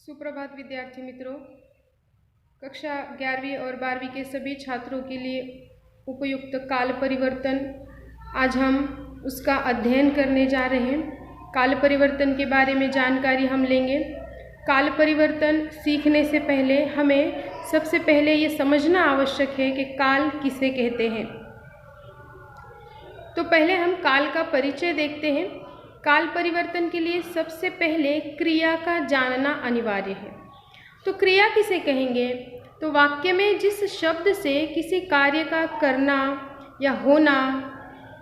सुप्रभात विद्यार्थी मित्रों। कक्षा 11वीं और 12वीं के सभी छात्रों के लिए उपयुक्त काल परिवर्तन, आज हम उसका अध्ययन करने जा रहे हैं। काल परिवर्तन के बारे में जानकारी हम लेंगे। काल परिवर्तन सीखने से पहले हमें सबसे पहले ये समझना आवश्यक है कि काल किसे कहते हैं। तो पहले हम काल का परिचय देखते हैं। काल परिवर्तन के लिए सबसे पहले क्रिया का जानना अनिवार्य है। तो क्रिया किसे कहेंगे? तो वाक्य में जिस शब्द से किसी कार्य का करना या होना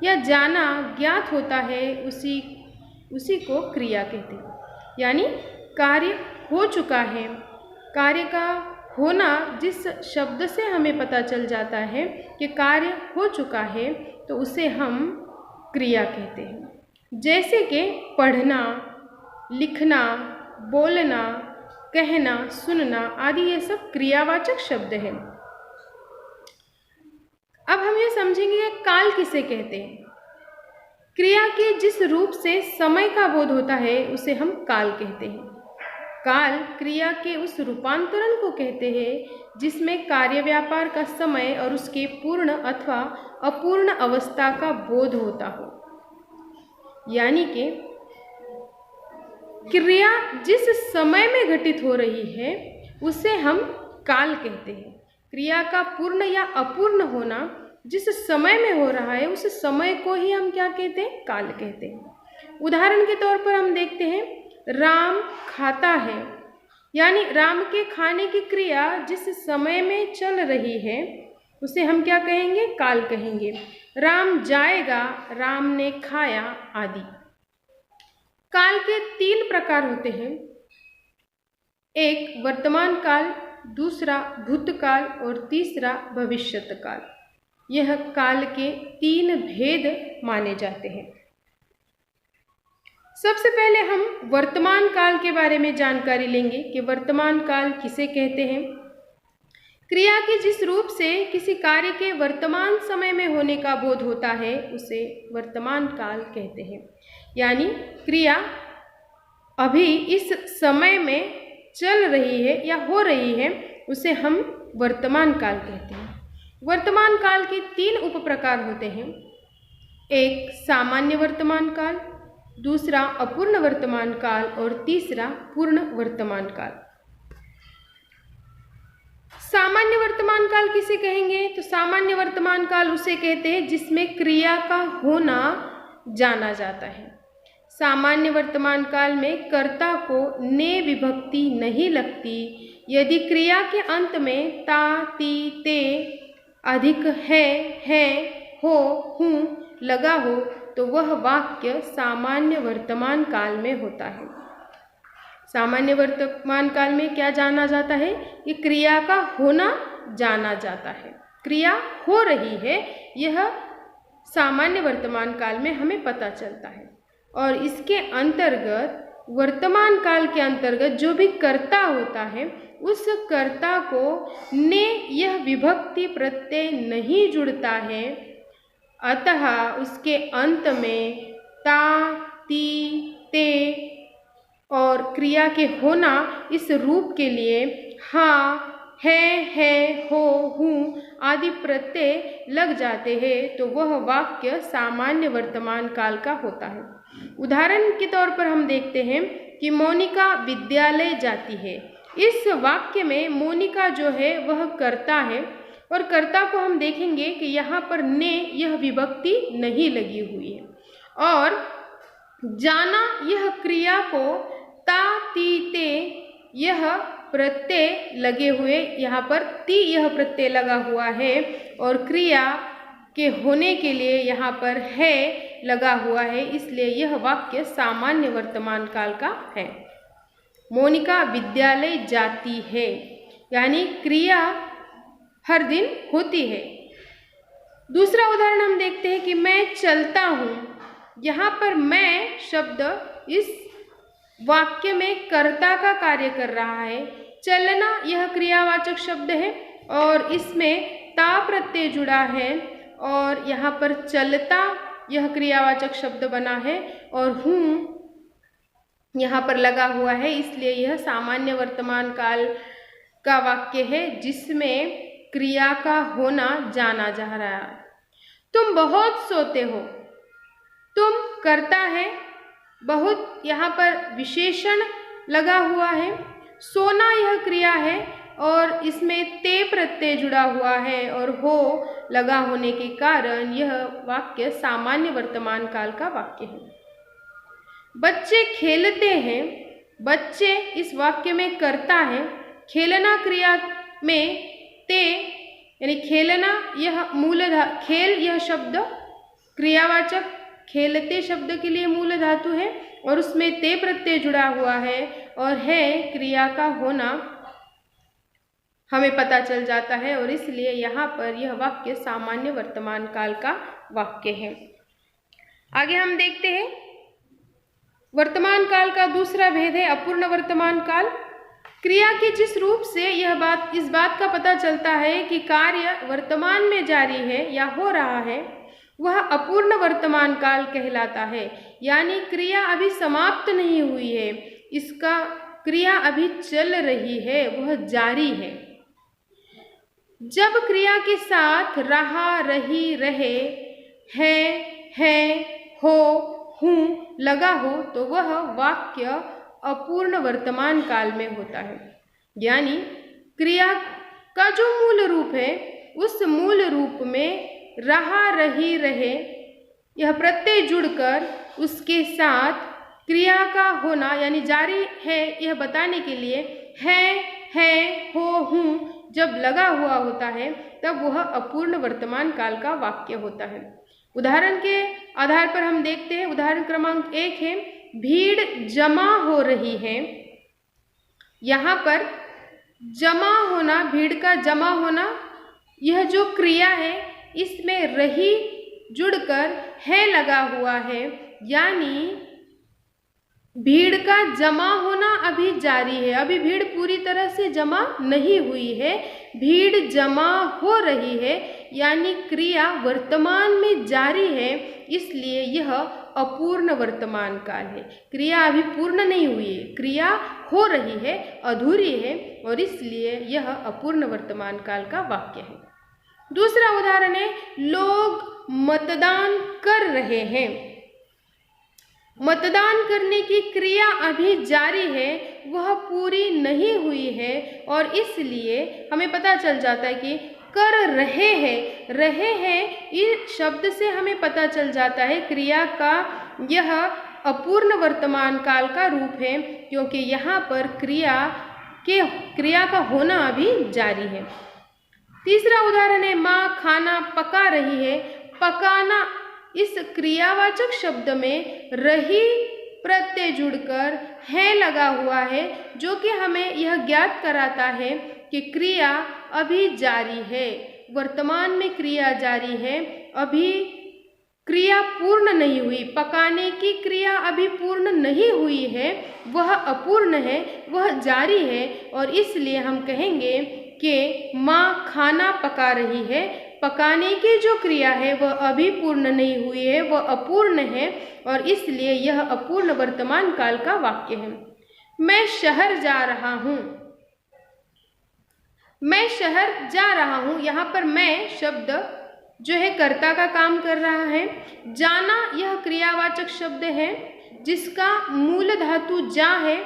या जाना ज्ञात होता है उसी को क्रिया कहते हैं। यानी कार्य हो चुका है, कार्य का होना जिस शब्द से हमें पता चल जाता है कि कार्य हो चुका है तो उसे हम क्रिया कहते हैं। जैसे कि पढ़ना, लिखना, बोलना, कहना, सुनना आदि ये सब क्रियावाचक शब्द हैं। अब हम ये समझेंगे कि काल किसे कहते हैं। क्रिया के जिस रूप से समय का बोध होता है उसे हम काल कहते हैं। काल क्रिया के उस रूपांतरण को कहते हैं जिसमें कार्य व्यापार का समय और उसके पूर्ण अथवा अपूर्ण अवस्था का बोध होता हो। यानी कि क्रिया जिस समय में घटित हो रही है उसे हम काल कहते हैं। क्रिया का पूर्ण या अपूर्ण होना जिस समय में हो रहा है उस समय को ही हम क्या कहते हैं? काल कहते हैं। उदाहरण के तौर पर हम देखते हैं, राम खाता है, यानी राम के खाने की क्रिया जिस समय में चल रही है उसे हम क्या कहेंगे? काल कहेंगे। राम जाएगा, राम ने खाया आदि। काल के 3 प्रकार होते हैं। एक वर्तमान काल, दूसरा भूतकाल और तीसरा भविष्यत काल। यह काल के 3 भेद माने जाते हैं। सबसे पहले हम वर्तमान काल के बारे में जानकारी लेंगे कि वर्तमान काल किसे कहते हैं। क्रिया के जिस रूप से किसी कार्य के वर्तमान समय में होने का बोध होता है उसे वर्तमान काल कहते हैं। यानी क्रिया अभी इस समय में चल रही है या हो रही है उसे हम वर्तमान काल कहते हैं। वर्तमान काल के 3 उप प्रकार होते हैं। एक सामान्य वर्तमान काल, दूसरा अपूर्ण वर्तमान काल और तीसरा पूर्ण वर्तमान काल। सामान्य वर्तमान काल किसे कहेंगे? तो सामान्य वर्तमान काल उसे कहते हैं जिसमें क्रिया का होना जाना जाता है। सामान्य वर्तमान काल में कर्ता को ने विभक्ति नहीं लगती। यदि क्रिया के अंत में ता, ती, ते अधिक है, हो, हूँ लगा हो तो वह वाक्य सामान्य वर्तमान काल में होता है। सामान्य वर्तमान काल में क्या जाना जाता है? कि क्रिया का होना जाना जाता है। क्रिया हो रही है यह सामान्य वर्तमान काल में हमें पता चलता है। और इसके अंतर्गत वर्तमान काल के अंतर्गत जो भी कर्ता होता है उस कर्ता को ने यह विभक्ति प्रत्यय नहीं जुड़ता है, अतः उसके अंत में ता, ती, ते और क्रिया के होना इस रूप के लिए हाँ, है, हो, हूँ आदि प्रत्यय लग जाते हैं तो वह वाक्य सामान्य वर्तमान काल का होता है। उदाहरण के तौर पर हम देखते हैं कि मोनिका विद्यालय जाती है। इस वाक्य में मोनिका जो है वह कर्ता है और कर्ता को हम देखेंगे कि यहाँ पर ने यह विभक्ति नहीं लगी हुई है और जाना यह क्रिया को ता, ती, ते यह प्रत्यय लगे हुए, यहाँ पर ती यह प्रत्यय लगा हुआ है और क्रिया के होने के लिए यहाँ पर है लगा हुआ है, इसलिए यह वाक्य सामान्य वर्तमान काल का है। मोनिका विद्यालय जाती है, यानी क्रिया हर दिन होती है। दूसरा उदाहरण हम देखते हैं कि मैं चलता हूँ। यहाँ पर मैं शब्द इस वाक्य में कर्ता का कार्य कर रहा है। चलना यह क्रियावाचक शब्द है और इसमें ता प्रत्यय जुड़ा है और यहाँ पर चलता यह क्रियावाचक शब्द बना है और हूँ यहाँ पर लगा हुआ है, इसलिए यह सामान्य वर्तमान काल का वाक्य है जिसमें क्रिया का होना जाना जा रहा है। तुम बहुत सोते हो, तुम कर्ता है, बहुत यहाँ पर विशेषण लगा हुआ है। सोना यह क्रिया है और इसमें ते प्रत्यय जुड़ा हुआ है और हो लगा होने के कारण यह वाक्य सामान्य वर्तमान काल का वाक्य है। बच्चे खेलते हैं, बच्चे इस वाक्य में कर्ता है। खेलना क्रिया में ते यानी खेलना यह खेल यह शब्द क्रियावाचक खेलते शब्द के लिए मूल धातु है और उसमें ते प्रत्यय जुड़ा हुआ है और है क्रिया का होना हमें पता चल जाता है और इसलिए यहाँ पर यह वाक्य सामान्य वर्तमान काल का वाक्य है। आगे हम देखते हैं वर्तमान काल का दूसरा भेद है अपूर्ण वर्तमान काल। क्रिया के जिस रूप से इस बात का पता चलता है कि कार्य वर्तमान में जारी है या हो रहा है, वह अपूर्ण वर्तमान काल कहलाता है। यानी क्रिया अभी समाप्त नहीं हुई है, इसका क्रिया अभी चल रही है, वह जारी है। जब क्रिया के साथ रहा, रही, रहे, है, हो, हूँ लगा हो तो वह वाक्य अपूर्ण वर्तमान काल में होता है। यानी क्रिया का जो मूल रूप है उस मूल रूप में रहा, रही, रहे यह प्रत्यय जुड़कर उसके साथ क्रिया का होना यानी जारी है यह बताने के लिए है, हो, हूँ जब लगा हुआ होता है तब वह अपूर्ण वर्तमान काल का वाक्य होता है। उदाहरण के आधार पर हम देखते हैं। उदाहरण क्रमांक 1 है, भीड़ जमा हो रही है। यहाँ पर जमा होना, भीड़ का जमा होना, यह जो क्रिया है इसमें रही जुड़कर है लगा हुआ है, यानी भीड़ का जमा होना अभी जारी है। अभी भीड़ पूरी तरह से जमा नहीं हुई है, भीड़ जमा हो रही है, यानी क्रिया वर्तमान में जारी है, इसलिए यह अपूर्ण वर्तमान काल है। क्रिया अभी पूर्ण नहीं हुई है, क्रिया हो रही है, अधूरी है और इसलिए यह अपूर्ण वर्तमान काल का वाक्य है। दूसरा उदाहरण है, लोग मतदान कर रहे हैं। मतदान करने की क्रिया अभी जारी है, वह पूरी नहीं हुई है और इसलिए हमें पता चल जाता है कि कर रहे हैं इस शब्द से हमें पता चल जाता है क्रिया का यह अपूर्ण वर्तमान काल का रूप है, क्योंकि यहाँ पर क्रिया का होना अभी जारी है। तीसरा उदाहरण है, माँ खाना पका रही है। पकाना इस क्रियावाचक शब्द में रही प्रत्यय जुड़कर है लगा हुआ है, जो कि हमें यह ज्ञात कराता है कि क्रिया अभी जारी है, वर्तमान में क्रिया जारी है, अभी क्रिया पूर्ण नहीं हुई। पकाने की क्रिया अभी पूर्ण नहीं हुई है, वह अपूर्ण है, वह जारी है और इसलिए हम कहेंगे कि माँ खाना पका रही है। पकाने की जो क्रिया है वह अभी पूर्ण नहीं हुई है, वह अपूर्ण है और इसलिए यह अपूर्ण वर्तमान काल का वाक्य है। मैं शहर जा रहा हूँ। मैं शहर जा रहा हूँ, यहाँ पर मैं शब्द जो है कर्ता का काम कर रहा है। जाना यह क्रियावाचक शब्द है जिसका मूल धातु जा है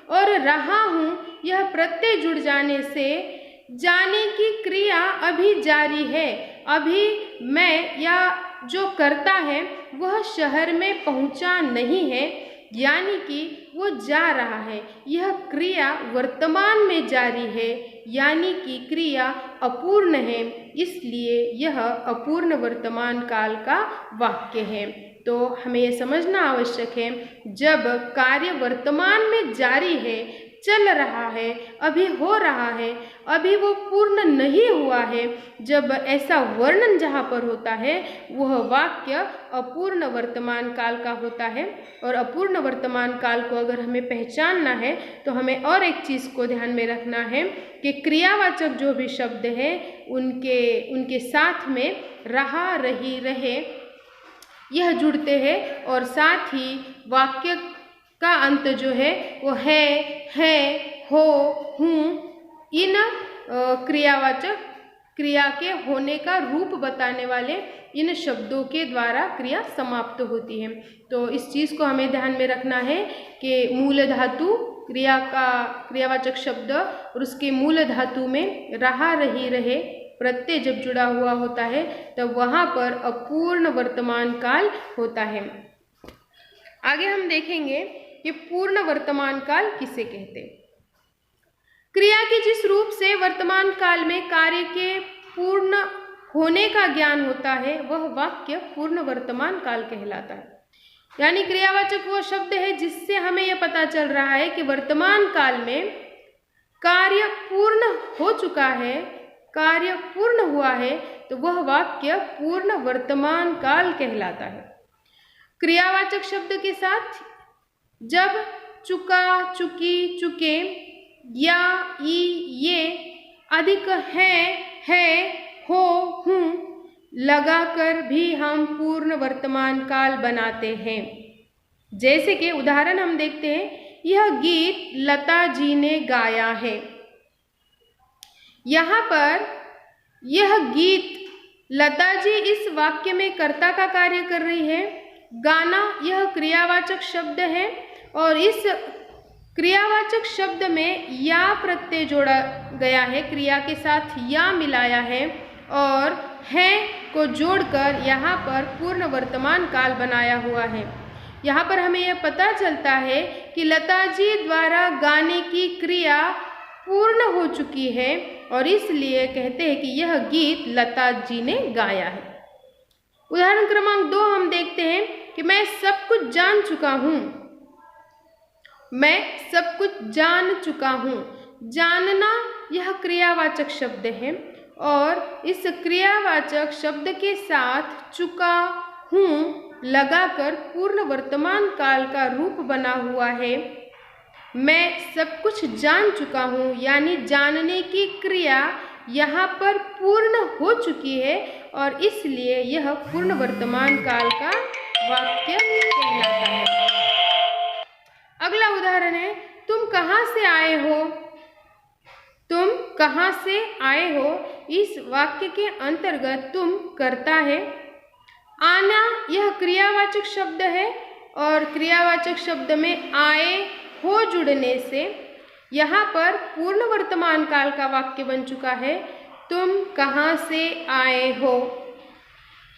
और रहा हूँ यह प्रत्यय जुड़ जाने से जाने की क्रिया अभी जारी है। अभी मैं या जो करता है वह शहर में पहुंचा नहीं है, यानी कि वो जा रहा है। यह क्रिया वर्तमान में जारी है, यानी कि क्रिया अपूर्ण है, इसलिए यह अपूर्ण वर्तमान काल का वाक्य है। तो हमें यह समझना आवश्यक है, जब कार्य वर्तमान में जारी है, चल रहा है, अभी हो रहा है, अभी वो पूर्ण नहीं हुआ है, जब ऐसा वर्णन जहाँ पर होता है वह वाक्य अपूर्ण वर्तमान काल का होता है। और अपूर्ण वर्तमान काल को अगर हमें पहचानना है तो हमें और एक चीज़ को ध्यान में रखना है कि क्रियावाचक जो भी शब्द है उनके साथ में रहा, रही, रहे यह जुड़ते हैं और साथ ही वाक्य का अंत जो है वो है, हो, हूँ इन क्रिया के होने का रूप बताने वाले इन शब्दों के द्वारा क्रिया समाप्त होती है। तो इस चीज़ को हमें ध्यान में रखना है कि मूल धातु क्रिया का क्रियावाचक शब्द और उसके मूल धातु में रहा, रही, रहे प्रत्यय जब जुड़ा हुआ होता है तब वहाँ पर अपूर्ण वर्तमान काल होता है। आगे हम देखेंगे कि पूर्ण वर्तमान काल किसे कहते हैं। क्रिया के जिस रूप से वर्तमान काल में कार्य के पूर्ण होने का ज्ञान होता है वह वाक्य पूर्ण वर्तमान काल कहलाता है। यानी क्रियावाचक वो शब्द है जिससे हमें यह पता चल रहा है कि वर्तमान काल में कार्य पूर्ण हो चुका है, कार्य पूर्ण हुआ है, तो वह वाक्य पूर्ण वर्तमान काल कहलाता है। क्रियावाचक शब्द के साथ जब चुका, चुकी, चुके या ई, ये अधिक है, हो, हूँ लगाकर भी हम पूर्ण वर्तमान काल बनाते हैं। जैसे कि उदाहरण हम देखते हैं, यह गीत लता जी ने गाया है। यहाँ पर यह गीत लता जी इस वाक्य में कर्ता का कार्य कर रही है। गाना यह क्रियावाचक शब्द है और इस क्रियावाचक शब्द में या प्रत्यय जोड़ा गया है, क्रिया के साथ या मिलाया है और है को जोड़कर यहाँ पर पूर्ण वर्तमान काल बनाया हुआ है। यहाँ पर हमें यह पता चलता है कि लता जी द्वारा गाने की क्रिया पूर्ण हो चुकी है और इसलिए कहते हैं कि यह गीत लता जी ने गाया है। उदाहरण क्रमांक 2 हम देखते हैं कि मैं सब कुछ जान चुका हूँ। मैं सब कुछ जान चुका हूँ। जानना यह क्रियावाचक शब्द है और इस क्रियावाचक शब्द के साथ चुका हूँ लगाकर पूर्ण वर्तमान काल का रूप बना हुआ है। मैं सब कुछ जान चुका हूँ यानी जानने की क्रिया यहाँ पर पूर्ण हो चुकी है और इसलिए यह पूर्ण वर्तमान काल का वाक्य कहलाता है। अगला उदाहरण है, तुम कहाँ से आए हो। तुम कहाँ से आए हो इस वाक्य के अंतर्गत तुम कर्ता है। आना यह क्रियावाचक शब्द है और क्रियावाचक शब्द में आए हो जुड़ने से यहाँ पर पूर्ण वर्तमान काल का वाक्य बन चुका है। तुम कहाँ से आए हो।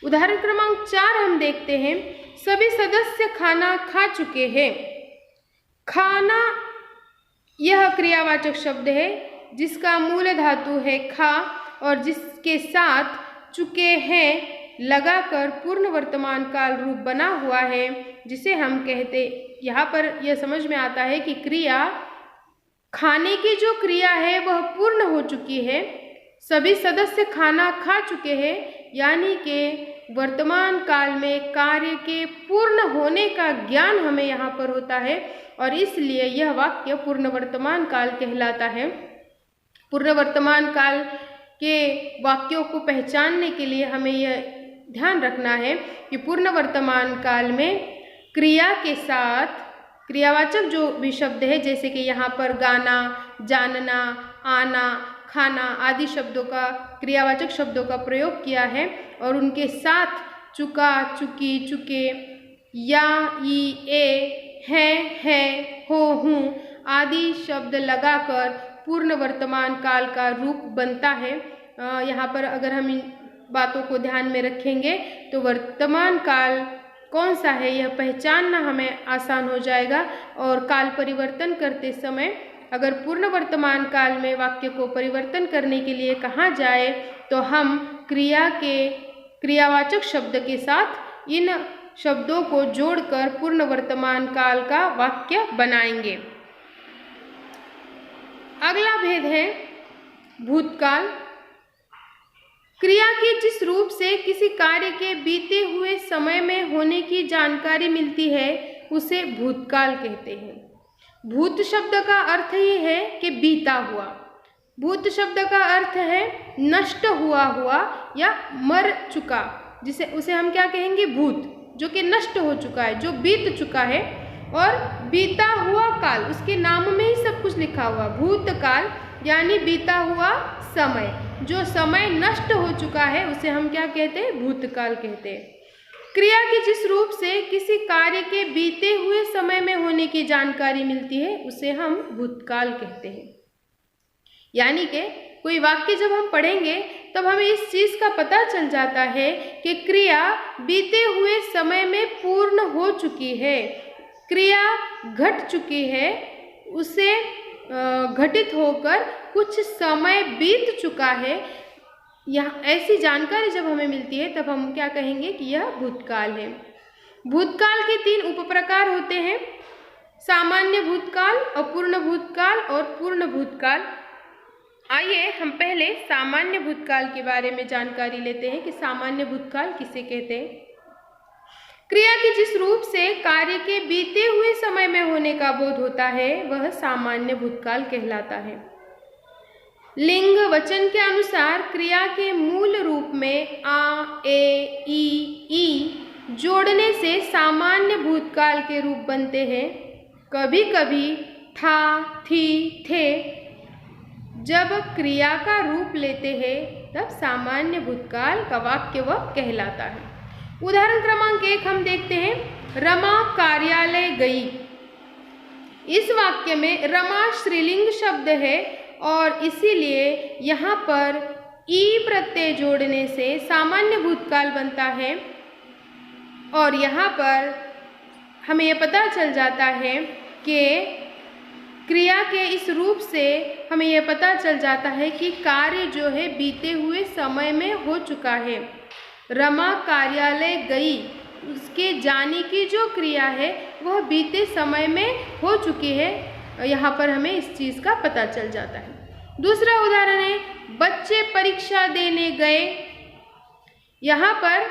उदाहरण क्रमांक 4 हम देखते हैं, सभी सदस्य खाना खा चुके हैं। खाना यह क्रियावाचक शब्द है जिसका मूल धातु है खा और जिसके साथ चुके हैं लगाकर पूर्ण वर्तमान काल रूप बना हुआ है, जिसे हम कहते, यहाँ पर यह समझ में आता है कि क्रिया खाने की जो क्रिया है वह पूर्ण हो चुकी है। सभी सदस्य खाना खा चुके हैं यानी कि वर्तमान काल में कार्य के पूर्ण होने का ज्ञान हमें यहाँ पर होता है और इसलिए यह वाक्य पूर्ण वर्तमान काल कहलाता है। पूर्ण वर्तमान काल के वाक्यों को पहचानने के लिए हमें यह ध्यान रखना है कि पूर्ण वर्तमान काल में क्रिया के साथ क्रियावाचक जो भी शब्द है, जैसे कि यहाँ पर गाना, जानना, आना, खाना आदि शब्दों का क्रियावाचक शब्दों का प्रयोग किया है और उनके साथ चुका, चुकी, चुके, या, ई, ए, है, हो, हूँ आदि शब्द लगाकर पूर्ण वर्तमान काल का रूप बनता है। यहाँ पर अगर हम इन बातों को ध्यान में रखेंगे तो वर्तमान काल कौन सा है यह पहचानना हमें आसान हो जाएगा और काल परिवर्तन करते समय अगर पूर्ण वर्तमान काल में वाक्य को परिवर्तन करने के लिए कहा जाए तो हम क्रिया के क्रियावाचक शब्द के साथ इन शब्दों को जोड़कर पूर्ण वर्तमान काल का वाक्य बनाएंगे। अगला भेद है भूतकाल। क्रिया के जिस रूप से किसी कार्य के बीते हुए समय में होने की जानकारी मिलती है उसे भूतकाल कहते हैं। भूत शब्द का अर्थ ही है कि बीता हुआ। भूत शब्द का अर्थ है नष्ट हुआ या मर चुका, जिसे उसे हम क्या कहेंगे, भूत, जो कि नष्ट हो चुका है, जो बीत चुका है और बीता हुआ काल, उसके नाम में ही सब कुछ लिखा हुआ। भूतकाल यानी बीता हुआ समय, जो समय नष्ट हो चुका है उसे हम क्या कहते हैं? भूतकाल कहते हैं। क्रिया के जिस रूप से किसी कार्य के बीते हुए समय में होने की जानकारी मिलती है उसे हम भूतकाल कहते हैं। यानी कि कोई वाक्य जब हम पढ़ेंगे तब हमें इस चीज़ का पता चल जाता है कि क्रिया बीते हुए समय में पूर्ण हो चुकी है, क्रिया घट चुकी है, उसे घटित होकर कुछ समय बीत चुका है। यह ऐसी जानकारी जब हमें मिलती है तब हम क्या कहेंगे कि यह भूतकाल है। भूतकाल के 3 उपप्रकार होते हैं, सामान्य भूतकाल, अपूर्ण भूतकाल और पूर्ण भूतकाल। आइए हम पहले सामान्य भूतकाल के बारे में जानकारी लेते हैं कि सामान्य भूतकाल किसे कहते हैं। क्रिया के जिस रूप से कार्य के बीते हुए समय में होने का बोध होता है वह सामान्य भूतकाल कहलाता है। लिंग वचन के अनुसार क्रिया के मूल रूप में आ, ए, ई जोड़ने से सामान्य भूतकाल के रूप बनते हैं। कभी कभी था, थी, थे जब क्रिया का रूप लेते हैं तब सामान्य भूतकाल का वाक्य वह कहलाता है। उदाहरण क्रमांक 1 हम देखते हैं, रमा कार्यालय गई। इस वाक्य में रमा स्त्रीलिंग शब्द है और इसीलिए यहाँ पर ई प्रत्यय जोड़ने से सामान्य भूतकाल बनता है। और यहाँ पर हमें यह पता चल जाता है कि क्रिया के इस रूप से हमें यह पता चल जाता है कि कार्य जो है बीते हुए समय में हो चुका है। रमा कार्यालय गई, उसके जाने की जो क्रिया है वह बीते समय में हो चुकी है। यहाँ पर हमें इस चीज़ का पता चल जाता है। दूसरा उदाहरण है, बच्चे परीक्षा देने गए। यहाँ पर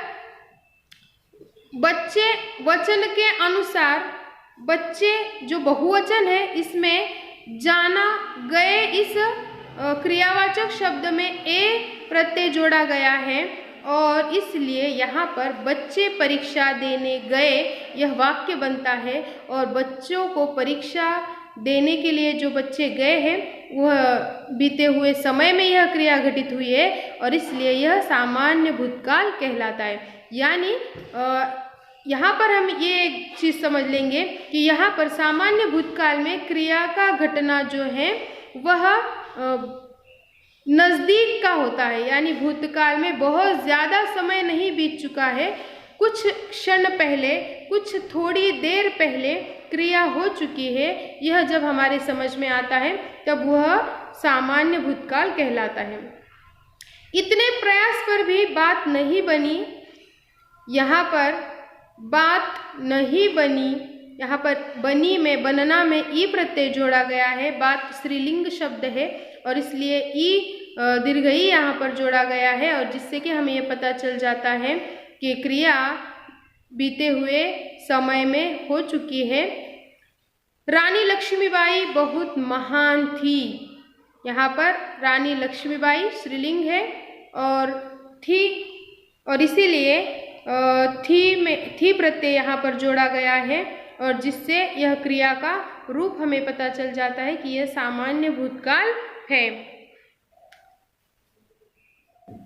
बच्चे वचन के अनुसार बच्चे जो बहुवचन है इसमें जाना, गए इस क्रियावाचक शब्द में ए प्रत्यय जोड़ा गया है और इसलिए यहाँ पर बच्चे परीक्षा देने गए यह वाक्य बनता है। और बच्चों को परीक्षा देने के लिए जो बच्चे गए हैं वह बीते हुए समय में यह क्रिया घटित हुई है और इसलिए यह सामान्य भूतकाल कहलाता है। यानी यहाँ पर हम ये एक चीज़ समझ लेंगे कि यहाँ पर सामान्य भूतकाल में क्रिया का घटना जो है वह नज़दीक का होता है। यानी भूतकाल में बहुत ज़्यादा समय नहीं बीत चुका है, कुछ क्षण पहले, कुछ थोड़ी देर पहले क्रिया हो चुकी है। यह जब हमारे समझ में आता है तब वह सामान्य भूतकाल कहलाता है। इतने प्रयास पर भी बात नहीं बनी, यहाँ पर बात नहीं बनी, यहाँ पर बनी में, बनना में ई प्रत्यय जोड़ा गया है। बात स्त्रीलिंग शब्द है और इसलिए ई दीर्घई यहाँ पर जोड़ा गया है और जिससे कि हमें ये पता चल जाता है कि क्रिया बीते हुए समय में हो चुकी है। रानी लक्ष्मीबाई बहुत महान थी। यहाँ पर रानी लक्ष्मीबाई स्त्रीलिंग है और थी और इसीलिए थी प्रत्यय यहाँ पर जोड़ा गया है और जिससे यह क्रिया का रूप हमें पता चल जाता है कि यह सामान्य भूतकाल है।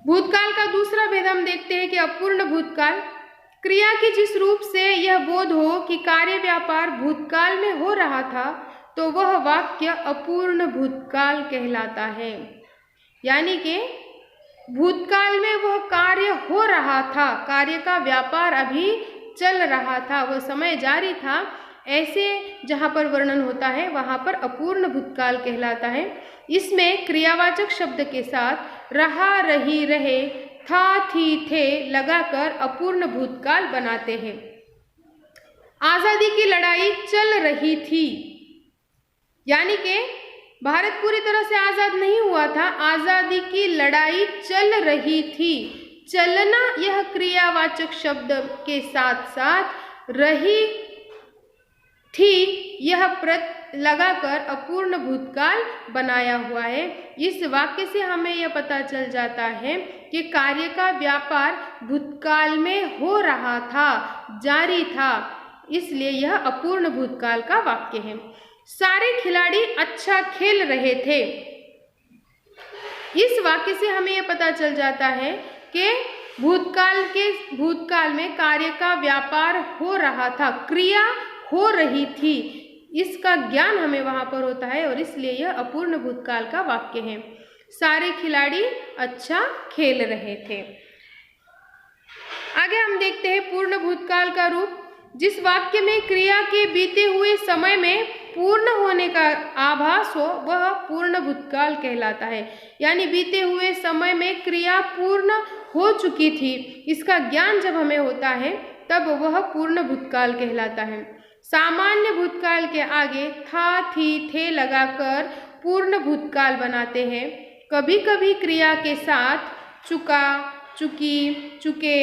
भूतकाल का दूसरा भेद हम देखते हैं कि अपूर्ण भूतकाल। क्रिया के जिस रूप से यह बोध हो कि कार्य व्यापार भूतकाल में हो रहा था तो वह वाक्य अपूर्ण भूतकाल कहलाता है। यानी कि भूतकाल में वह कार्य हो रहा था, कार्य का व्यापार अभी चल रहा था, वह समय जारी था, ऐसे जहाँ पर वर्णन होता है वहाँ पर अपूर्ण भूतकाल कहलाता है। इसमें क्रियावाचक शब्द के साथ रहा, रही, रहे, था, थी, थे लगाकर अपूर्ण भूतकाल बनाते हैं। आज़ादी की लड़ाई चल रही थी, यानी कि भारत पूरी तरह से आज़ाद नहीं हुआ था, आज़ादी की लड़ाई चल रही थी। चलना यह क्रियावाचक शब्द के साथ साथ रही थी यह प्रत्यय लगाकर अपूर्ण भूतकाल बनाया हुआ है। इस वाक्य से हमें यह पता चल जाता है कि कार्य का व्यापार भूतकाल में हो रहा था, जारी था। इसलिए यह अपूर्ण भूतकाल का वाक्य है। सारे खिलाड़ी अच्छा खेल रहे थे। इस वाक्य से हमें यह पता चल जाता है कि भूतकाल में कार्य का व्यापार हो रहा था, क्रिया हो रही थी, इसका ज्ञान हमें वहां पर होता है और इसलिए यह अपूर्ण भूतकाल का वाक्य है। सारे खिलाड़ी अच्छा खेल रहे थे। आगे हम देखते हैं पूर्ण भूतकाल का रूप। जिस वाक्य में क्रिया के बीते हुए समय में पूर्ण होने का आभास हो वह पूर्ण भूतकाल कहलाता है। यानी बीते हुए समय में क्रिया पूर्ण हो चुकी थी, इसका ज्ञान जब हमें होता है तब वह पूर्ण भूतकाल कहलाता है। सामान्य भूतकाल के आगे था, थी, थे लगाकर पूर्ण भूतकाल बनाते हैं। कभी कभी क्रिया के साथ चुका, चुकी, चुके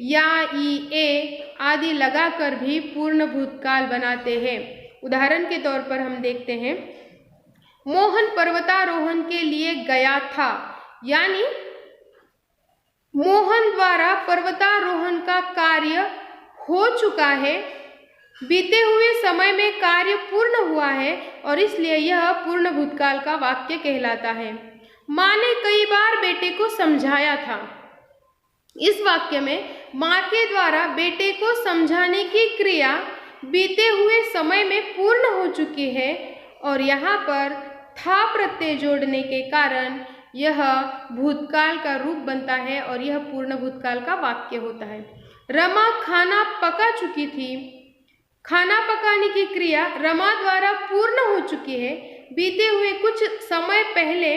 या ई ए आदि लगाकर भी पूर्ण भूतकाल बनाते हैं। उदाहरण के तौर पर हम देखते हैं, मोहन पर्वतारोहण के लिए गया था, यानी मोहन द्वारा पर्वतारोहण का कार्य हो चुका है, बीते हुए समय में कार्य पूर्ण हुआ है और इसलिए यह पूर्ण भूतकाल का वाक्य कहलाता है। माँ ने कई बार बेटे को समझाया था। इस वाक्य में माँ के द्वारा बेटे को समझाने की क्रिया बीते हुए समय में पूर्ण हो चुकी है और यहाँ पर था प्रत्यय जोड़ने के कारण यह भूतकाल का रूप बनता है और यह पूर्ण भूतकाल का वाक्य होता है। रमा खाना पका चुकी थी। खाना पकाने की क्रिया रमा द्वारा पूर्ण हो चुकी है, बीते हुए कुछ समय पहले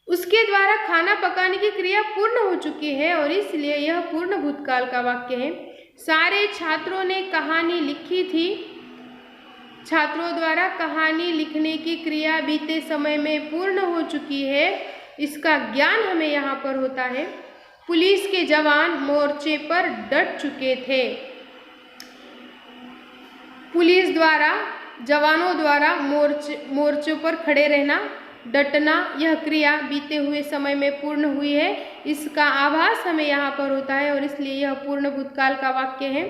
उसके द्वारा खाना पकाने की क्रिया पूर्ण हो चुकी है और इसलिए यह पूर्ण भूतकाल का वाक्य है। सारे छात्रों ने कहानी लिखी थी। छात्रों द्वारा कहानी लिखने की क्रिया बीते समय में पूर्ण हो चुकी है, इसका ज्ञान हमें यहाँ पर होता है। पुलिस के जवान मोर्चे पर डट चुके थे। पुलिस द्वारा, जवानों द्वारा मोर्चों पर खड़े रहना, डटना, यह क्रिया बीते हुए समय में पूर्ण हुई है, इसका आभास हमें यहाँ पर होता है और इसलिए यह पूर्ण भूतकाल का वाक्य है।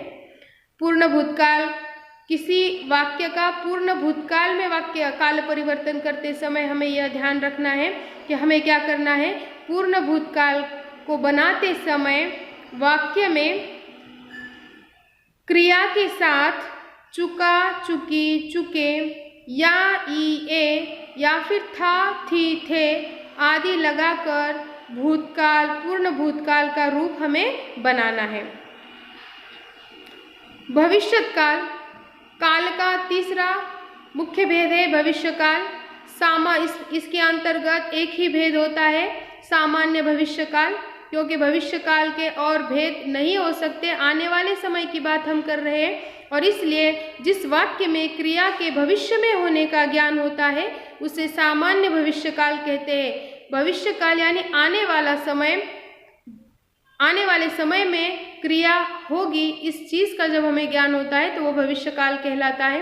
पूर्ण भूतकाल, किसी वाक्य का पूर्ण भूतकाल में वाक्य काल परिवर्तन करते समय हमें यह ध्यान रखना है कि हमें क्या करना है। पूर्ण भूतकाल को बनाते समय वाक्य में क्रिया के साथ चुका, चुकी, चुके या ई ए या फिर था, थी, थे आदि लगाकर भूतकाल, पूर्ण भूतकाल का रूप हमें बनाना है। भविष्यकाल, काल का तीसरा मुख्य भेद है भविष्यकाल। इसके अंतर्गत एक ही भेद होता है, सामान्य भविष्यकाल, क्योंकि भविष्यकाल के और भेद नहीं हो सकते। आने वाले समय की बात हम कर रहे हैं और इसलिए जिस वाक्य में क्रिया के भविष्य में होने का ज्ञान होता है उसे सामान्य भविष्यकाल कहते हैं। भविष्यकाल यानी आने वाले समय में क्रिया होगी, इस चीज का जब हमें ज्ञान होता है तो वो भविष्यकाल कहलाता है।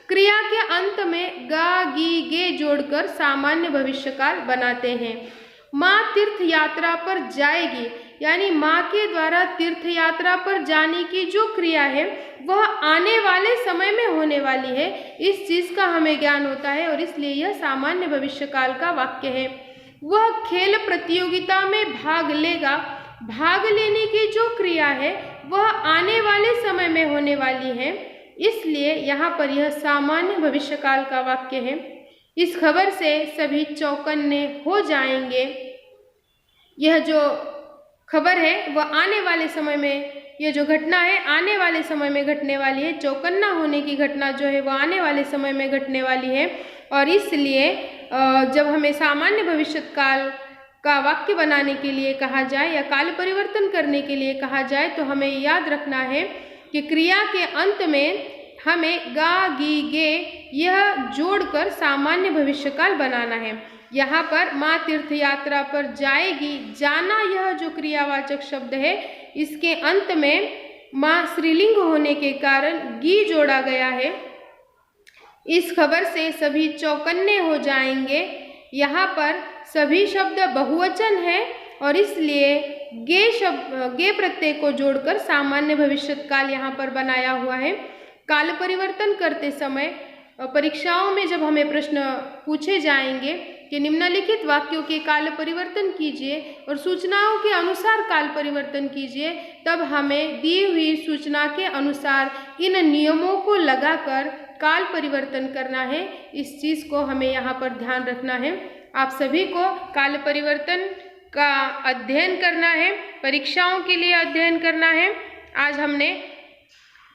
क्रिया के अंत में गा, गी, गे जोड़कर सामान्य भविष्यकाल बनाते हैं। माँ तीर्थ यात्रा पर जाएगी, यानी माँ के द्वारा तीर्थ यात्रा पर जाने की जो क्रिया है वह आने वाले समय में होने वाली है, इस चीज का हमें ज्ञान होता है और इसलिए यह सामान्य भविष्यकाल का वाक्य है। वह खेल प्रतियोगिता में भाग लेगा, भाग लेने की जो क्रिया है वह आने वाले समय में होने वाली है, इसलिए यहाँ पर यह सामान्य भविष्यकाल का वाक्य है। इस खबर से सभी चौकन्ने हो जाएंगे। यह जो खबर है वह आने वाले समय में, यह जो घटना है आने वाले समय में घटने वाली है। चौकन्ना होने की घटना जो है वह आने वाले समय में घटने वाली है और इसलिए जब हमें सामान्य भविष्यकाल का वाक्य बनाने के लिए कहा जाए या काल परिवर्तन करने के लिए कहा जाए तो हमें याद रखना है कि क्रिया के अंत में हमें गा, गी, गे यह जोड़कर सामान्य भविष्यकाल बनाना है। यहाँ पर माँ तीर्थ यात्रा पर जाएगी, जाना यह जो क्रियावाचक शब्द है इसके अंत में माँ स्त्रीलिंग होने के कारण गी जोड़ा गया है। इस खबर से सभी चौकन्ने हो जाएंगे, यहाँ पर सभी शब्द बहुवचन है और इसलिए गे प्रत्यय को जोड़कर सामान्य भविष्यकाल यहाँ पर बनाया हुआ है। काल परिवर्तन करते समय परीक्षाओं में जब हमें प्रश्न पूछे जाएंगे कि निम्नलिखित वाक्यों के काल परिवर्तन कीजिए और सूचनाओं के अनुसार काल परिवर्तन कीजिए, तब हमें दी हुई सूचना के अनुसार इन नियमों को लगाकर काल परिवर्तन करना है। इस चीज़ को हमें यहाँ पर ध्यान रखना है। आप सभी को काल परिवर्तन का अध्ययन करना है, परीक्षाओं के लिए अध्ययन करना है। आज हमने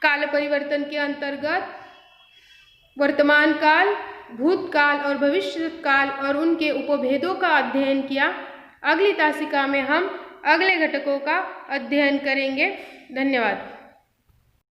काल परिवर्तन के अंतर्गत वर्तमान काल, भूतकाल और भविष्य काल और उनके उपभेदों का अध्ययन किया। अगली तासिका में हम अगले घटकों का अध्ययन करेंगे। धन्यवाद।